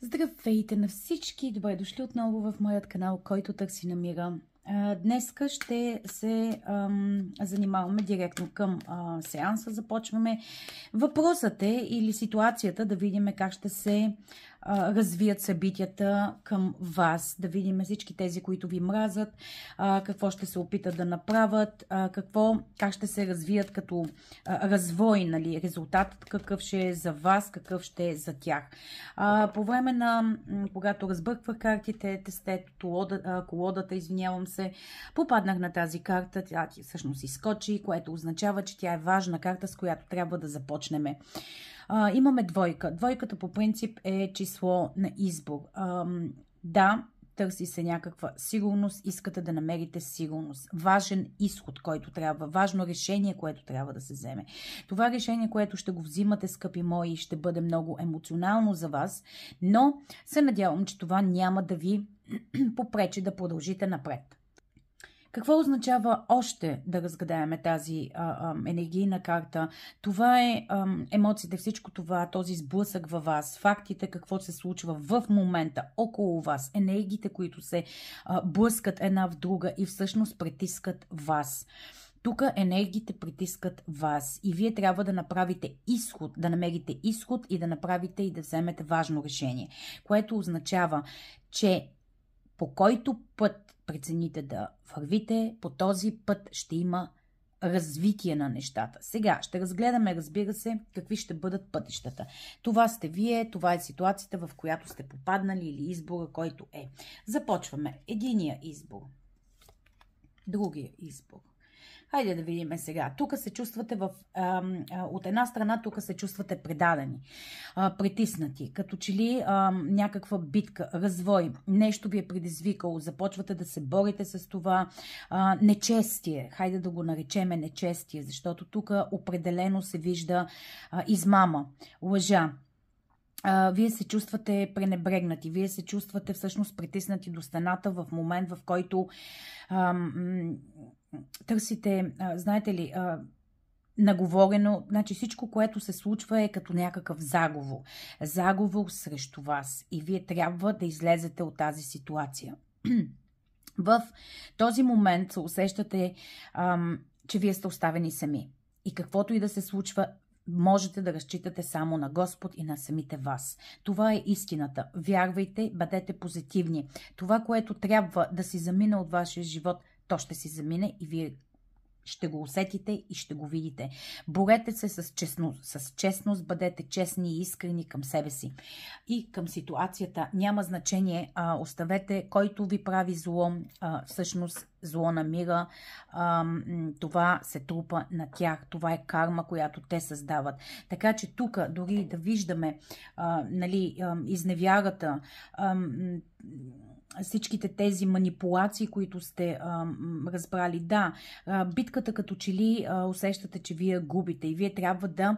Здравейте на всички! Добре дошли отново в моят канал, който търси намира. Днеска ще се занимаваме директно към сеанса. Започваме. Въпросът е или ситуацията да видим как ще се развият събитията към вас. Да видим всички тези, които ви мразят, какво ще се опитат да направят, как ще се развият като развой, нали, резултатът какъв ще е за вас, какъв ще е за тях. По време на, когато разбърквах картите, колодата, извинявам се, попаднах на тази карта, тя всъщност изскочи, което означава, че тя е важна карта, с която трябва да започнем. Имаме двойка. Двойката по принцип е число на избор. Да, търси се някаква сигурност, искате да намерите сигурност. Важен изход, който трябва, важно решение, което трябва да се вземе. Това решение, което ще го взимате, скъпи мои, ще бъде много емоционално за вас, но се надявам, че това няма да ви попречи да продължите напред. Какво означава още да разгадаеме тази енергийна карта? Това е емоциите, всичко това, този сблъсък във вас, фактите, какво се случва в момента около вас, енергиите, които се блъскат една в друга и всъщност притискат вас. Тук енергиите притискат вас и вие трябва да направите изход, да намерите изход и да направите и да вземете важно решение, което означава, че по който път прецените да вървите, по този път ще има развитие на нещата. Сега ще разгледаме, разбира се, какви ще бъдат пътищата. Това сте вие, това е ситуацията, в която сте попаднали или избора, който е. Започваме. Единия избор. Другия избор. Хайде да видим сега. Тук се чувствате от една страна, тук се чувствате предадени, притиснати, като че ли някаква битка, развой, нещо ви е предизвикало, започвате да се борите с това нечестие. Хайде да го наречеме нечестие, защото тук определено се вижда измама, лъжа. Вие се чувствате пренебрегнати, вие се чувствате всъщност притиснати до стената в момент, в който търсите, знаете ли, наговорено, значи всичко, което се случва е като някакъв заговор. Заговор срещу вас и вие трябва да излезете от тази ситуация. В този момент се усещате, че вие сте оставени сами. И каквото и да се случва, можете да разчитате само на Господ и на самите вас. Това е истината. Вярвайте, бъдете позитивни. Това, което трябва да си замине от вашия живот, то ще си замине и вие Ще го усетите и ще го видите. Борете се с честност, бъдете честни и искрени към себе си и към ситуацията. Няма значение, оставете който ви прави зло, всъщност зло намира, това се трупа на тях. Това е карма, която те създават. Така че тук дори да виждаме изневярата, всичките тези манипулации, които сте разбрали. Да, битката като че ли усещате, че вие губите и вие трябва да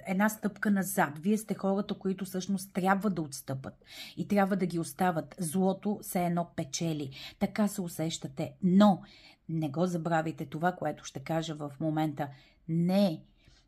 една стъпка назад. Вие сте хората, които всъщност трябва да отстъпат и трябва да ги остават. Злото се едно печели. Така се усещате. Но не го забравяйте това, което ще кажа в момента. Не.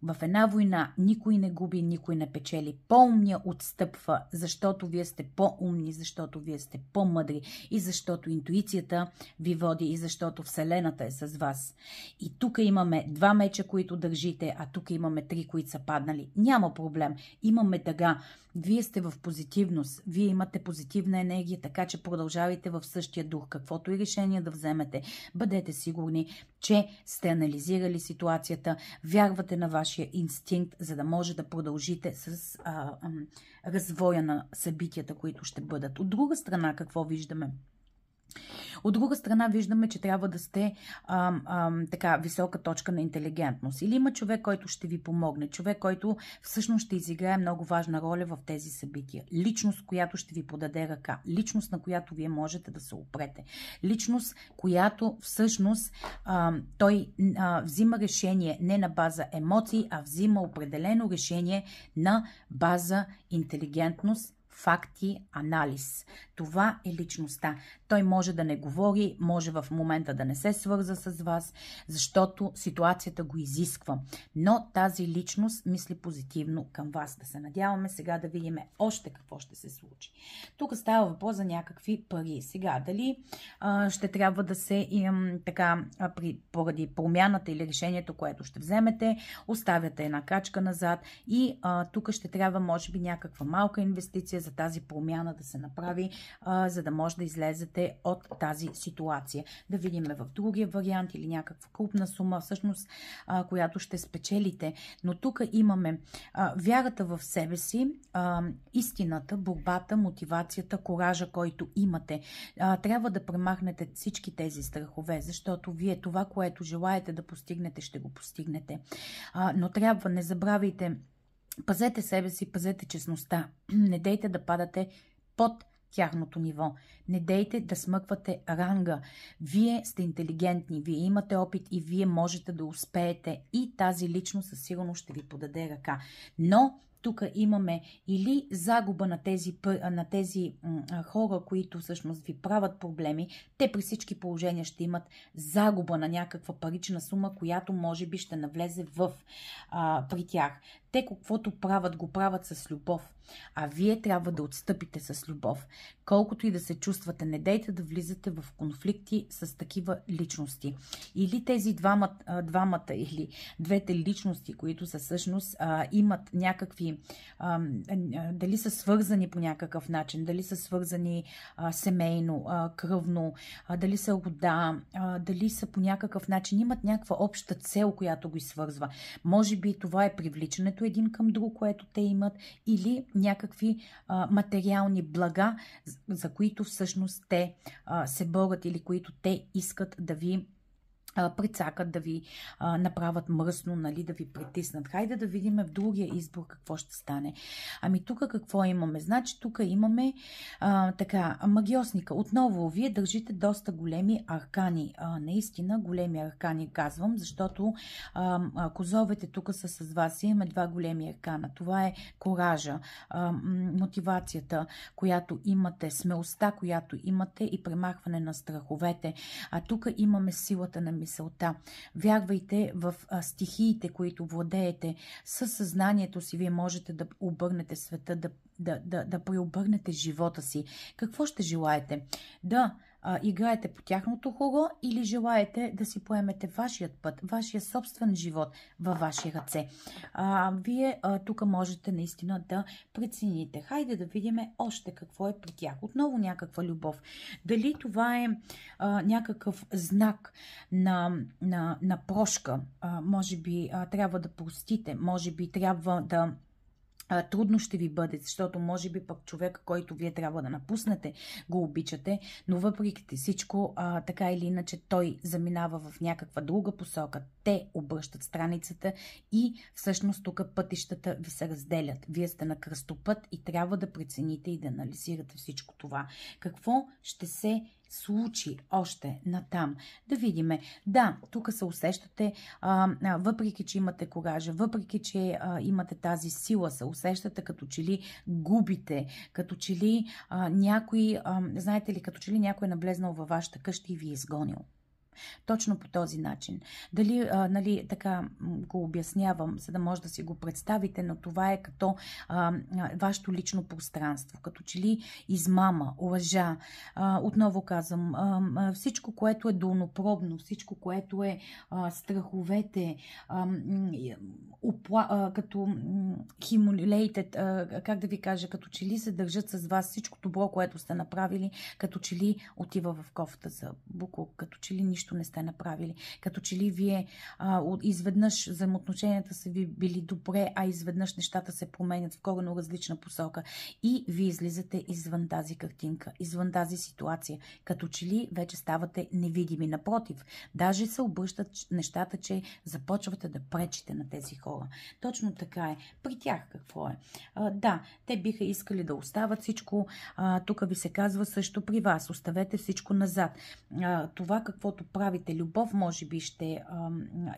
В една война никой не губи, никой не печели. По-умният отстъпва, защото вие сте по-умни, защото вие сте по-мъдри и защото интуицията ви води и защото Вселената е с вас. И тук имаме 2 меча, които държите, а тук имаме 3, които са паднали. Няма проблем. Имаме тъга. Вие сте в позитивност, вие имате позитивна енергия, така че продължавайте в същия дух. Каквото и решение да вземете, бъдете сигурни, че сте анализирали ситуацията, вярвате на вашия инстинкт, за да може да продължите с развоя на събитията, които ще бъдат. От друга страна, какво виждаме? От друга страна виждаме, че трябва да сте така висока точка на интелигентност. Или има човек, който ще ви помогне. Човек, който всъщност ще изиграе много важна роля в тези събития. Личност, която ще ви подаде ръка. Личност, на която вие можете да се опрете. Личност, която всъщност той взима решение не на база емоции, а взима определено решение на база интелигентност, факти, анализ. Това е личността. Той може да не говори, може в момента да не се свърза с вас, защото ситуацията го изисква. Но тази личност мисли позитивно към вас. Да се надяваме сега да видим още какво ще се случи. Тук става въпрос за някакви пари. Сега, дали ще трябва да се поради промяната или решението, което ще вземете, оставяте една качка назад и тук ще трябва, може би, някаква малка инвестиция за тази промяна да се направи, за да може да излезете от тази ситуация. Да видим в другия вариант или някаква крупна сума, всъщност, която ще спечелите. Но тук имаме вярата в себе си, истината, борбата, мотивацията, коража, който имате. Трябва да премахнете всички тези страхове, защото вие това, което желаете да постигнете, ще го постигнете. Но трябва, не забравяйте, пазете себе си, пазете честността. Не дейте да падате под тяхното ниво. Не дейте да смъквате ранга. Вие сте интелигентни, вие имате опит и вие можете да успеете и тази личност със сигурност ще ви подаде ръка. Но тук имаме или загуба на тези хора, които всъщност ви правят проблеми. Те при всички положения ще имат загуба на някаква парична сума, която може би ще навлезе при тях. Те каквото правят, го правят с любов. А вие трябва да отстъпите с любов. Колкото и да се чувствате, не дейте да влизате в конфликти с такива личности. Или тези двамата или двете личности, които са всъщност имат някакви, дали са свързани по някакъв начин, дали са свързани семейно, кръвно, дали са рода, дали са по някакъв начин, имат някаква обща цел, която ги свързва. Може би това е привличането един към друг, което те имат, или някакви материални блага, за които всъщност те се борят или които те искат да ви прицакат, да ви направят мръсно, нали, да ви притиснат. Хайде да видим в другия избор какво ще стане. Ами тук какво имаме? Значи тук имаме магиосника. Отново, вие държите доста големи аркани. Наистина големи аркани казвам, защото козовете тук са с вас. Имаме 2 големи аркана. Това е коража, мотивацията, която имате, смелостта, която имате и премахване на страховете. А тук имаме силата на мисълта. Вярвайте в стихиите, които владеете. Със съзнанието си вие можете да обърнете света, да преобърнете живота си. Какво ще желаете? Да играете по тяхното хоро или желаете да си поемете вашият път, вашия собствен живот във ваши ръце. Вие тук можете наистина да прецените. Хайде да видим още какво е при тях. Отново някаква любов. Дали това е някакъв знак на прошка, може би трябва да простите, може би трябва да трудно ще ви бъде, защото може би пък човека, който вие трябва да напуснете, го обичате, но въпреки всичко, така или иначе, той заминава в някаква друга посока. Те обръщат страницата и всъщност тук пътищата ви се разделят. Вие сте на кръстопът и трябва да прецените и да анализирате всичко това. Какво ще се случи още натам? Да видиме. Да, тук се усещате, въпреки че имате коража, въпреки че имате тази сила, се усещате като че ли губите, като че ли някой, знаете ли, като че ли някой е наблезнал във вашата къща и ви е изгонил. Точно по този начин. Дали, нали, така го обяснявам, за да може да си го представите, но това е като вашето лично пространство, като че ли измама, лъжа. Отново казвам, всичко, което е долнопробно, всичко, което е страховете, като humiliated, как да ви кажа, като че ли се държат с вас, всичко добро, което сте направили, като че ли отива в кофата за буклук, като че ли нищо не сте направили, като че ли вие изведнъж взаимоотношенията са ви били добре, а изведнъж нещата се променят в коренно различна посока и вие излизате извън тази картинка, извън тази ситуация, като че ли вече ставате невидими. Напротив, даже се обръщат нещата, че започвате да пречите на тези хора. Точно така е. При тях какво е? Да, те биха искали да остават всичко. Тук ви се казва също при вас. Оставете всичко назад. Това, каквото правите, любов, може би ще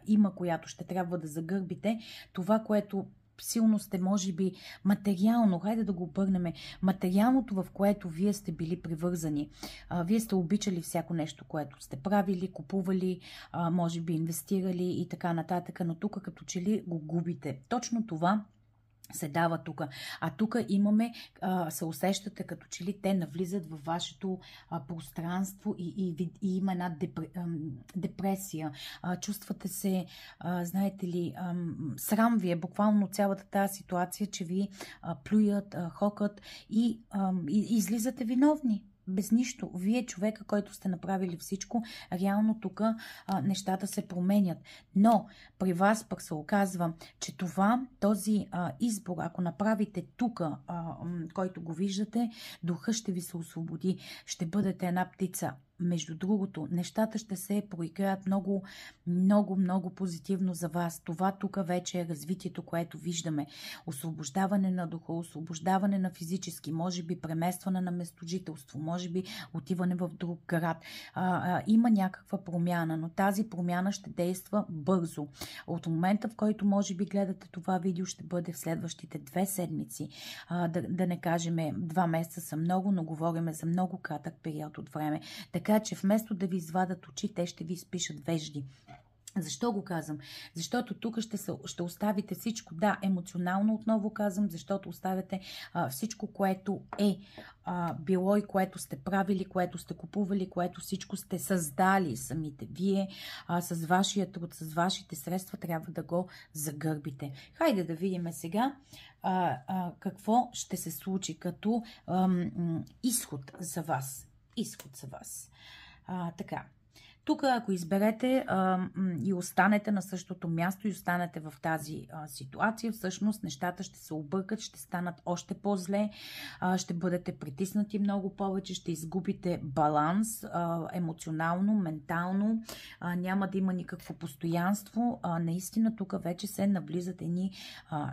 има, която ще трябва да загърбите. Това, което силно сте, може би, материално, хайде да го обърнем, материалното, в което вие сте били привързани. Вие сте обичали всяко нещо, което сте правили, купували, може би инвестирали и така нататък, но тук като че ли го губите. Точно това се дава тук. А тук имаме, се усещате като че ли те навлизат във вашето пространство и има една депресия. Чувствате се, знаете ли, срам ви е буквално цялата тази ситуация, че ви плюят, хокат и излизате виновни. Без нищо. Вие, човека, който сте направили всичко, реално тук нещата се променят. Но при вас пък се оказва, че този избор, ако направите тук, който го виждате, духа ще ви се освободи. Ще бъдете една птица. Между другото, нещата ще се проиграят много, много, много позитивно за вас. Това тук вече е развитието, което виждаме. Освобождаване на духа, освобождаване на физически, може би преместване на местожителство, може би отиване в друг град. Има някаква промяна, но тази промяна ще действа бързо. От момента, в който може би гледате това видео, ще бъде в следващите 2 седмици. Да не кажем 2 месеца са много, но говорим за много кратък период от време. Така че вместо да ви извадат очи, те ще ви изпишат вежди. Защо го казвам? Защото тук ще оставите всичко, да, емоционално отново казвам, защото оставяте всичко, което е било и което сте правили, което сте купували, което всичко сте създали самите. Вие с вашия труд, с вашите средства трябва да го загърбите. Хайде да видим сега какво ще се случи като изход за вас. Изход за вас. Така. Тук, ако изберете и останете на същото място и останете в тази ситуация, всъщност нещата ще се объркат, ще станат още по-зле, ще бъдете притиснати много повече, ще изгубите баланс емоционално, ментално, няма да има никакво постоянство. Наистина тук вече се навлизат едни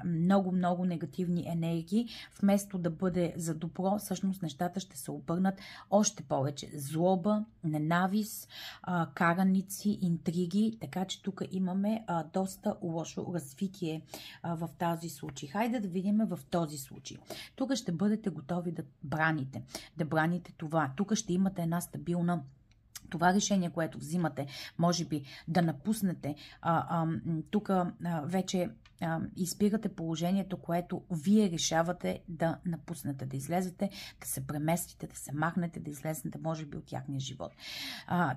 много негативни енергии. Вместо да бъде за добро, всъщност нещата ще се обърнат още повече. Злоба, ненавист, караници, интриги, така че тук имаме доста лошо развитие в този случай. Хайде да видим в този случай. Тук ще бъдете готови да браните това. Тук ще имате една стабилна това решение, което взимате, може би да напуснете. Тук вече избирате положението, което вие решавате да напуснете, да излезете, да се преместите, да се махнете, да излезнете, може би, от тяхния живот.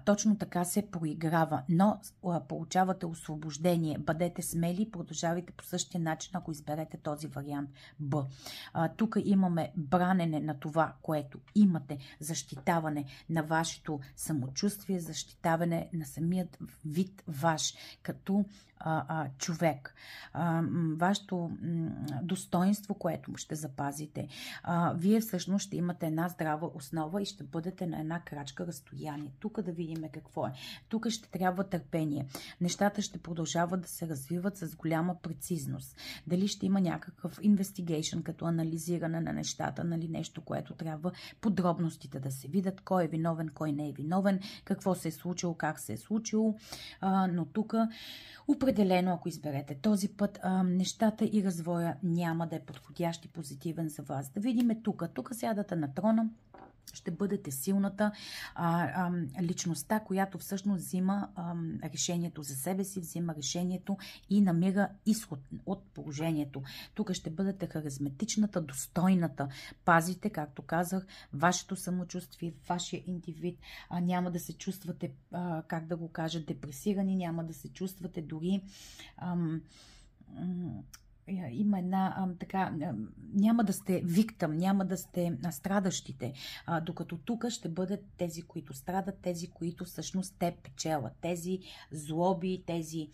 Точно така се проиграва, но получавате освобождение. Бъдете смели и продължавайте по същия начин, ако изберете този вариант Б. Тук имаме бранене на това, което имате, защитаване на вашето самочувствие, защитаване на самият вид ваш, като човек. Вашето достоинство, което ще запазите. Вие всъщност ще имате една здрава основа и ще бъдете на една крачка разстояние. Тук да видим какво е. Тук ще трябва търпение. Нещата ще продължават да се развиват с голяма прецизност. Дали ще има някакъв investigation, като анализиране на нещата, нали, нещо, което трябва подробностите да се видят, кой е виновен, кой не е виновен, какво се е случило, как се е случило. Но тук определено, ако изберете този път, нещата и развоя няма да е подходящ и позитивен за вас. Да видим тук. Тук сядате на трона. Ще бъдете силната личността, която всъщност взима решението за себе си, взима решението и намира изход от положението. Тук ще бъдете харизматичната, достойната. Пазите, както казах, вашето самочувствие, вашия индивид. Няма да се чувствате, как да го кажа, депресирани, няма да се чувствате дори... Има една няма да сте виктъм, няма да сте страдащите, докато тук ще бъдат тези, които страдат, тези, които всъщност те печелят, тези злоби, тези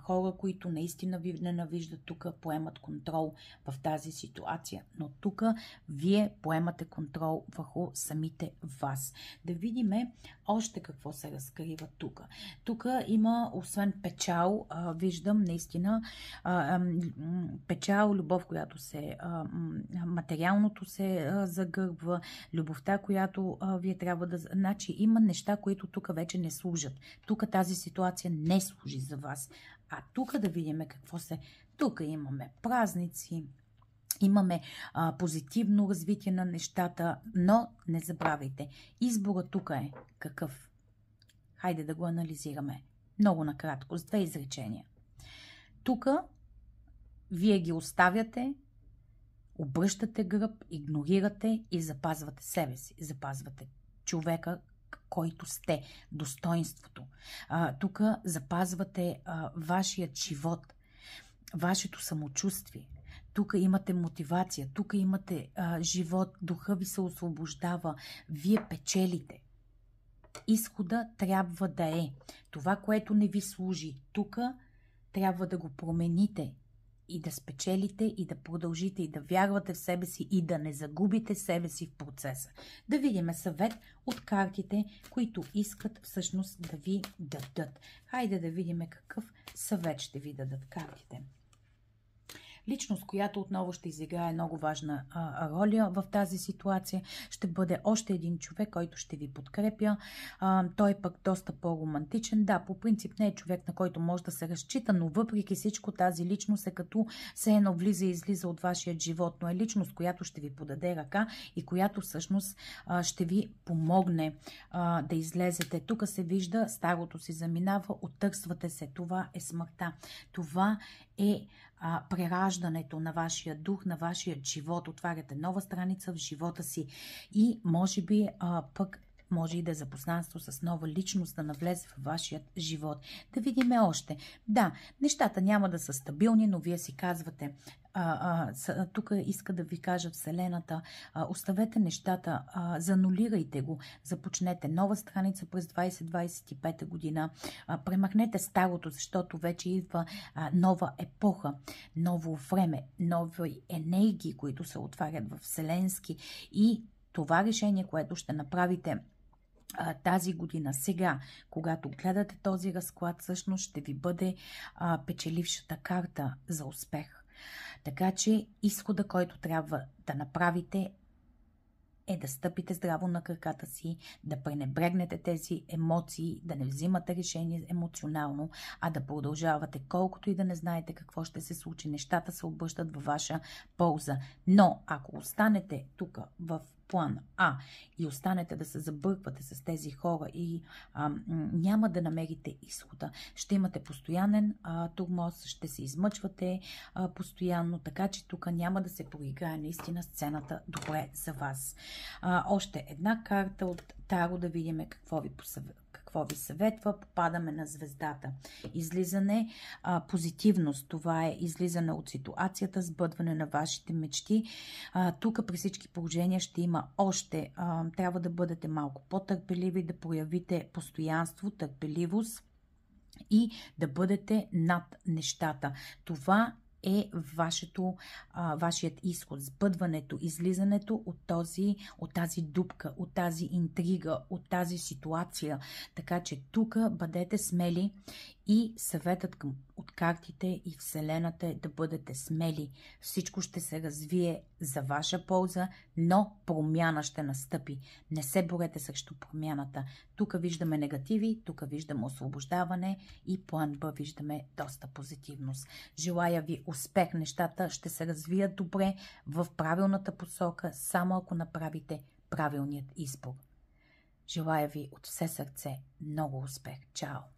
хора, които наистина ви ненавиждат, тук поемат контрол в тази ситуация. Но тук вие поемате контрол върху самите вас. Да видим още какво се разкрива тук. Тук има, освен печал, виждам наистина печал, любов, която се материалното се загърбва, любовта, която вие трябва да... Значи има неща, които тук вече не служат. Тук тази ситуация не служи за вас. А тук да видим какво се... Тук имаме празници, имаме позитивно развитие на нещата, но не забравяйте, избора тук е какъв? Хайде да го анализираме. Много накратко, с 2 изречения. Тук вие ги оставяте, обръщате гръб, игнорирате и запазвате себе си. Запазвате човека, който сте, достоинството. Тук запазвате вашият живот, вашето самочувствие. Тук имате мотивация, тук имате живот, духа ви се освобождава, вие печелите. Изхода трябва да е това, което не ви служи. Тук трябва да го промените и да спечелите, и да продължите, и да вярвате в себе си, и да не загубите себе си в процеса. Да видим съвет от картите, които искат всъщност да ви дадат. Хайде да видим какъв съвет ще ви дадат картите. Личност, която отново ще изиграе много важна роля в тази ситуация, ще бъде още един човек, който ще ви подкрепя. Той пък доста по-романтичен. Да, по принцип не е човек, на който може да се разчита, но въпреки всичко тази личност е като все едно влиза и излиза от вашия живот, но е личност, която ще ви подаде ръка и която всъщност ще ви помогне да излезете. Тук се вижда, старото си заминава, оттърсвате се. Това е смъртта. Това е прераждането на вашия дух, на вашия живот. Отваряте нова страница в живота си и може би пък може и да е запознанство с нова личност да навлезе в вашият живот. Да видим още. Да, нещата няма да са стабилни, но вие си казвате, тук иска да ви кажа Вселената, оставете нещата, занулирайте го, започнете нова страница през 2025 година, премахнете старото, защото вече идва нова епоха, ново време, нови енергии, които се отварят в вселенски и това решение, което ще направите тази година, сега, когато гледате този разклад, всъщност ще ви бъде печелившата карта за успех. Така че изхода, който трябва да направите, е да стъпите здраво на краката си, да пренебрегнете тези емоции, да не взимате решение емоционално, а да продължавате, колкото и да не знаете какво ще се случи. Нещата се обръщат във ваша полза. Но ако останете тук в план и останете да се забърквате с тези хора и няма да намерите изхода. Ще имате постоянен тормоз, ще се измъчвате постоянно, така че тук няма да се проиграе наистина сцената добре за вас. Още една карта от Таро да видим какво ви съветва. Попадаме на звездата. Излизане, позитивност. Това е излизане от ситуацията, сбъдване на вашите мечти. Тук при всички положения ще има още. Трябва да бъдете малко по-търпеливи, да проявите постоянство, търпеливост и да бъдете над нещата. Това е вашият изход, сбъдването, излизането от тази дупка, от тази интрига, от тази ситуация. Така че тук бъдете смели и съветът от картите и Вселената е да бъдете смели. Всичко ще се развие за ваша полза, но промяна ще настъпи. Не се борете срещу промяната. Тук виждаме негативи, тук виждаме освобождаване и план Б виждаме доста позитивност. Желая ви успех. Нещата ще се развият добре в правилната посока, само ако направите правилният избор. Желая ви от все сърце много успех. Чао!